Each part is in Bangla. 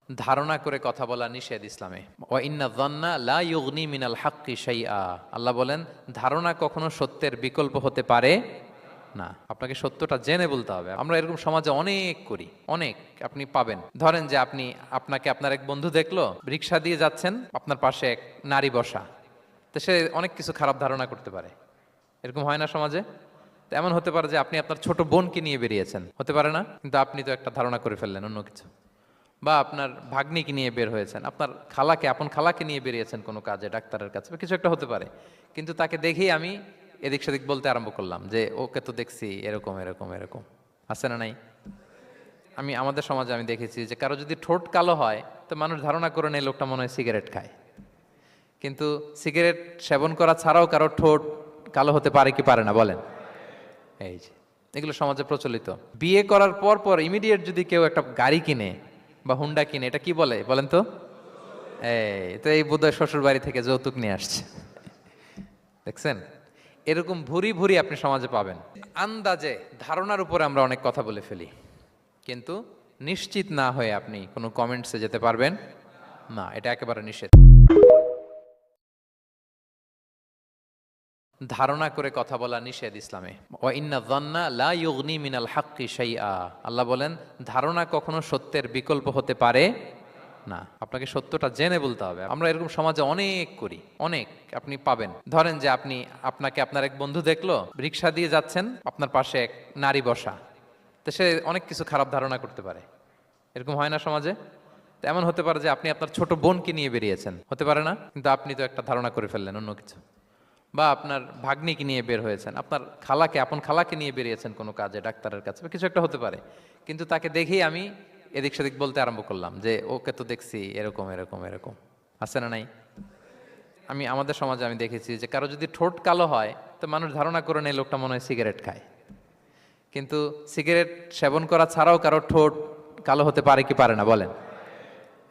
ধারণা করে কথা বলা নিষেধ ইসলামে। ওয়া ইন্না যান্না লা ইউগনি মিনাল হাক্কি শাইআ। আল্লাহ বলেন ধারণা কখনো সত্যের বিকল্প হতে পারে না। আপনাকে সত্যটা জেনে বলতে হবে। আমরা এরকম সমাজে অনেক করি, অনেক। আপনি পাবেন, ধরেন যে আপনাকে আপনার এক বন্ধু দেখলো, রিক্সা দিয়ে যাচ্ছেন, আপনার পাশে এক নারী বসা, তো সে অনেক কিছু খারাপ ধারণা করতে পারে। এরকম হয় না সমাজে? তো এমন হতে পারে যে আপনি আপনার ছোট বোনকে নিয়ে বেরিয়েছেন, হতে পারে না? কিন্তু আপনি তো একটা ধারণা করে ফেললেন অন্য কিছু। বা আপনার ভাগ্নিকে নিয়ে বের হয়েছেন, আপনার আপন খালাকে নিয়ে বেরিয়েছেন কোনো কাজে, ডাক্তারের কাছে বা কিছু একটা হতে পারে। কিন্তু তাকে দেখেই আমি এদিক সেদিক বলতে আরম্ভ করলাম যে ওকে তো দেখছি এরকম এরকম এরকম। আছে না নাই? আমাদের সমাজে আমি দেখেছি যে কারো যদি ঠোঁট কালো হয়, তো মানুষ ধারণা করে নেয় লোকটা মনে হয় সিগারেট খায়। কিন্তু সিগারেট সেবন করা ছাড়াও কারো ঠোঁট কালো হতে পারে কি পারে না বলেন? এই যে এগুলো সমাজে প্রচলিত। বিয়ে করার পর পর ইমিডিয়েট যদি কেউ একটা গাড়ি কিনে বা হুন্ডা কিনে, এটা কি বলে বলেন তো? এই বোধহয় শ্বশুর বাড়ি থেকে যৌতুক নিয়ে আসছে। দেখছেন? এরকম ভুরি ভুরি আপনি সমাজে পাবেন। আন্দাজে, ধারণার উপরে আমরা অনেক কথা বলে ফেলি, কিন্তু নিশ্চিত না হয়ে আপনি কোনো কমেন্টসে যেতে পারবেন না। এটা একেবারে নিষেধ। ধারণা করে কথা বলা নিষেধ ইসলামে। ওয়া ইন্না যান্না লা ইউগনি মিনাল হাক্কি শাইআ। আল্লাহ বলেন ধারণা কখনো সত্যের বিকল্প হতে পারে না। আপনাকে সত্যটা জেনে বলতে হবে। আমরা এরকম সমাজে অনেক করি, অনেক। আপনি পাবেন, ধরেন যে আপনাকে আপনার এক বন্ধু দেখলো, রিক্সা দিয়ে যাচ্ছেন, আপনার পাশে এক নারী বসা, তো সে অনেক কিছু খারাপ ধারণা করতে পারে। এরকম হয় না সমাজে? তো এমন হতে পারে যে আপনি আপনার ছোট বোনকে নিয়ে বেরিয়েছেন, হতে পারে না? কিন্তু আপনি তো একটা ধারণা করে ফেললেন অন্য কিছু। বা আপনার ভাগ্নিকে নিয়ে বের হয়েছেন, আপনার আপন খালাকে নিয়ে বেরিয়েছেন কোনো কাজে, ডাক্তারের কাছে বা কিছু একটা হতে পারে। কিন্তু তাকে দেখেই আমি এদিক সেদিক বলতে আরম্ভ করলাম যে ওকে তো দেখছি এরকম এরকম এরকম। আছে না নাই? আমাদের সমাজে আমি দেখেছি যে কারো যদি ঠোঁট কালো হয়, তো মানুষ ধারণা করে নেয় লোকটা মনে হয় সিগারেট খায়। কিন্তু সিগারেট সেবন করা ছাড়াও কারো ঠোঁট কালো হতে পারে কি পারে না বলেন?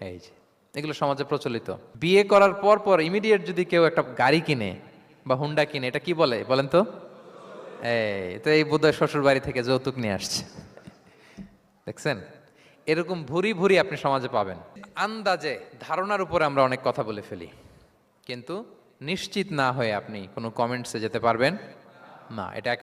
এই যে এগুলো সমাজে প্রচলিত। বিয়ে করার পর পর ইমিডিয়েট যদি কেউ একটা গাড়ি কিনে বা হুন্ডা কিনে, এটা কি বলে বলেন তো? এই বোধহয় শ্বশুর বাড়ি থেকে যৌতুক নিয়ে আসছে। দেখছেন? এরকম ভুরি ভুরি আপনি সমাজে পাবেন। আন্দাজে, ধারণার উপরে আমরা অনেক কথা বলে ফেলি, কিন্তু নিশ্চিত না হয়ে আপনি কোনো কমেন্টসে যেতে পারবেন না। এটা